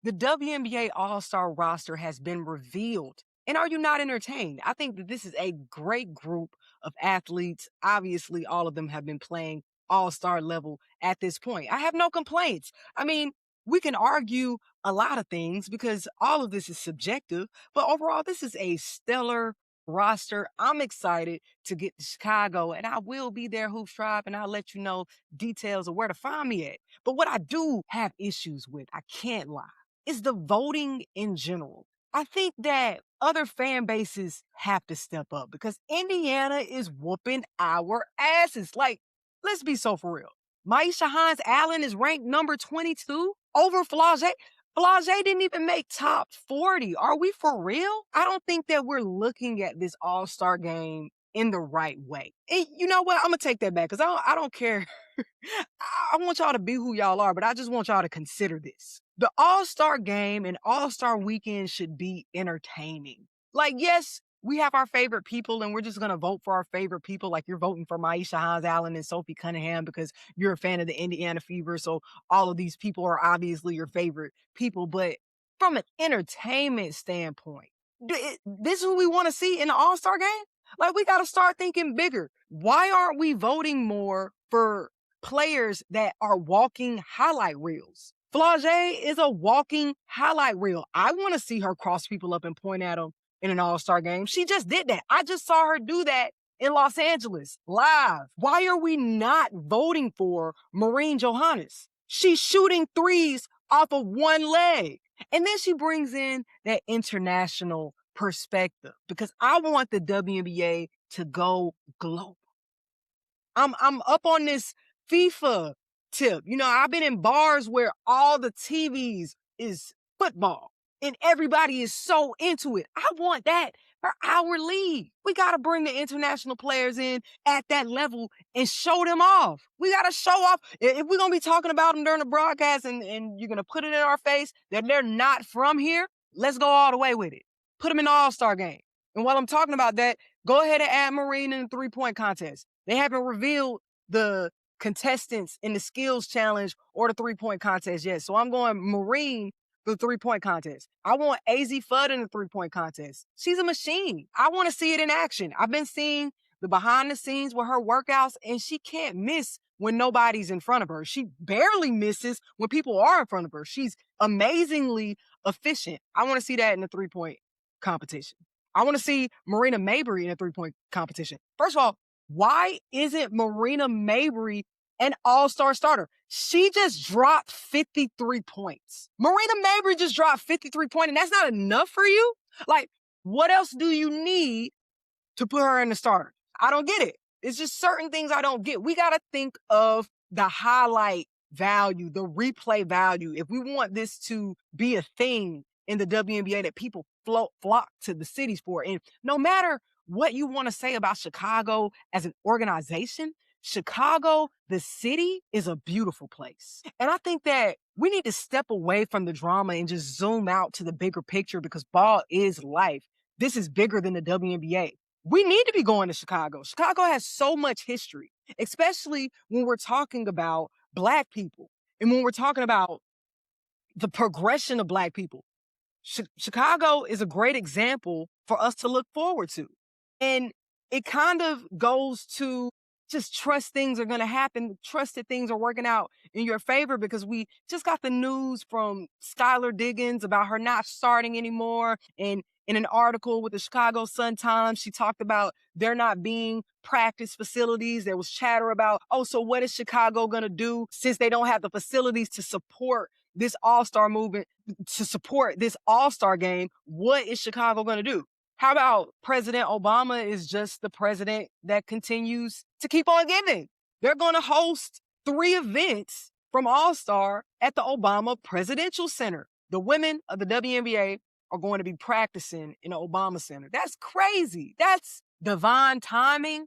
The WNBA All-Star roster has been revealed. And are you not entertained? I think that this is a great group of athletes. Obviously, all of them have been playing all-star level at this point. I have no complaints. I mean, we can argue a lot of things because all of this is subjective, but overall, this is a stellar roster. I'm excited to get to Chicago, and I will be there, Hoops Tribe, and I'll let you know details of where to find me at. But what I do have issues with, I can't lie, is the voting in general. I think that other fan bases have to step up because Indiana is whooping our asses. Like, let's be so for real. Maisha Hines Allen is ranked number 22 over flau'jae. Flau'jae didn't even make top 40. Are we for real? I don't think that we're looking at this all-star game in the right way. And you know what? I'm gonna take that back because I don't care. I want y'all to be who y'all are, but I just want y'all to consider this. The All-Star game and All-Star weekend should be entertaining. Like, yes, we have our favorite people and we're just going to vote for our favorite people. Like you're voting for Maisha Hines Allen and Sophie Cunningham because you're a fan of the Indiana Fever. So all of these people are obviously your favorite people. But from an entertainment standpoint, this is what we want to see in the All-Star game? Like, we got to start thinking bigger. Why aren't we voting more for players that are walking highlight reels? flau'jae is a walking highlight reel. I want to see her cross people up and point at them in an all-star game. She just did that. I just saw her do that in Los Angeles live. Why are we not voting for Maureen Johannes? She's shooting threes off of one leg. And then she brings in that international perspective because I want the WNBA to go global. I'm up on this FIFA tip. You know, I've been in bars where all the TVs is football and everybody is so into it. I want that for our league. We got to bring the international players in at that level and show them off. We got to show off. If we're going to be talking about them during the broadcast and you're going to put it in our face that they're not from here, let's go all the way with it. Put them in the All-Star game. And while I'm talking about that, go ahead and add Marine in the three-point contest. They haven't revealed the contestants in the skills challenge or the three-point contest yet. So I'm going Marine for the three-point contest. I want AZ Fudd in the three-point contest. She's a machine. I want to see it in action. I've been seeing the behind the scenes with her workouts, and she can't miss when nobody's in front of her. She barely misses when people are in front of her. She's amazingly efficient. I want to see that in the three-point competition. I want to see Marina Mabrey in a three-point competition. First of all, why isn't Marina Mabrey an all-star starter? She just dropped 53 points. Marina Mabrey just dropped 53 points, and that's not enough for you? Like, what else do you need to put her in the starter? I don't get it. It's just certain things I don't get. We got to think of the highlight value, the replay value. If we want this to be a thing in the WNBA that people flock to the cities for, and no matter what you want to say about Chicago as an organization, Chicago, the city, is a beautiful place. And I think that we need to step away from the drama and just zoom out to the bigger picture because ball is life. This is bigger than the WNBA. We need to be going to Chicago. Chicago has so much history, especially when we're talking about Black people and when we're talking about the progression of Black people. Chicago is a great example for us to look forward to. And it kind of goes to just trust things are going to happen, trust that things are working out in your favor because we just got the news from Skylar Diggins about her not starting anymore. And in an article with the Chicago Sun-Times, she talked about there not being practice facilities. There was chatter about, oh, so what is Chicago going to do since they don't have the facilities to support this all-star movement, to support this all-star game? What is Chicago going to do? How about President Obama is just the president that continues to keep on giving? They're going to host 3 events from All-Star at the Obama Presidential Center. The women of the WNBA are going to be practicing in the Obama Center. That's crazy. That's divine timing.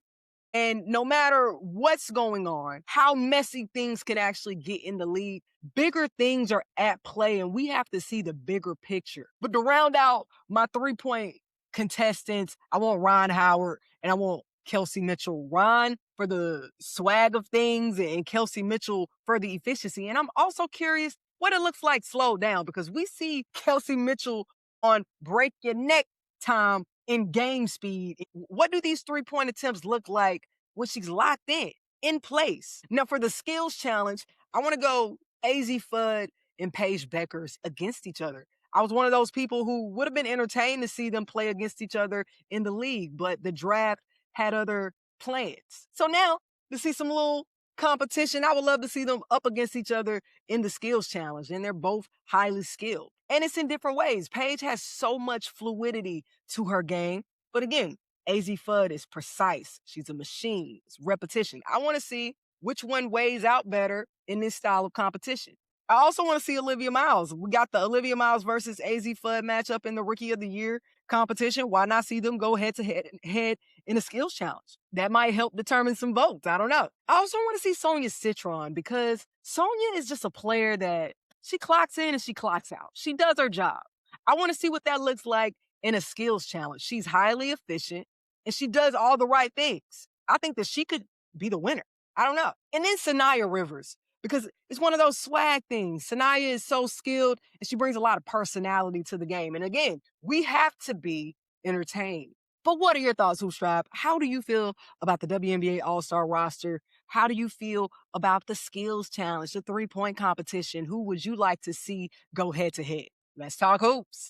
And no matter what's going on, how messy things can actually get in the league, bigger things are at play, and we have to see the bigger picture. But to round out my three-point contestants, I want Ron Howard and I want Kelsey Mitchell. Ron for the swag of things and Kelsey Mitchell for the efficiency. And I'm also curious, what it looks like slowed down because we see Kelsey Mitchell on break your neck time in game speed. What do these 3-point attempts look like when she's locked in place? Now, for the skills challenge, I want to go AZ Fudd and Paige Beckers against each other. I was one of those people who would have been entertained to see them play against each other in the league, but the draft had other plans. So now to see some little competition, I would love to see them up against each other in the skills challenge, and they're both highly skilled. And it's in different ways. Paige has so much fluidity to her game, but again, AZ Fudd is precise. She's a machine. It's repetition. I want to see which one weighs out better in this style of competition. I also want to see Olivia Miles. We got the Olivia Miles versus AZ Fudd matchup in the Rookie of the Year competition. Why not see them go head to head in a skills challenge? That might help determine some votes. I don't know. I also want to see Sonia Citron because Sonia is just a player that she clocks in and she clocks out. She does her job. I want to see what that looks like in a skills challenge. She's highly efficient and she does all the right things. I think that she could be the winner. I don't know. And then Sanaya Rivers, because it's one of those swag things. Sanaya is so skilled and she brings a lot of personality to the game. And again, we have to be entertained. But what are your thoughts, Hoopstrap? How do you feel about the WNBA All-Star roster? How do you feel about the skills challenge, the 3-point competition? Who would you like to see go head to head? Let's talk hoops.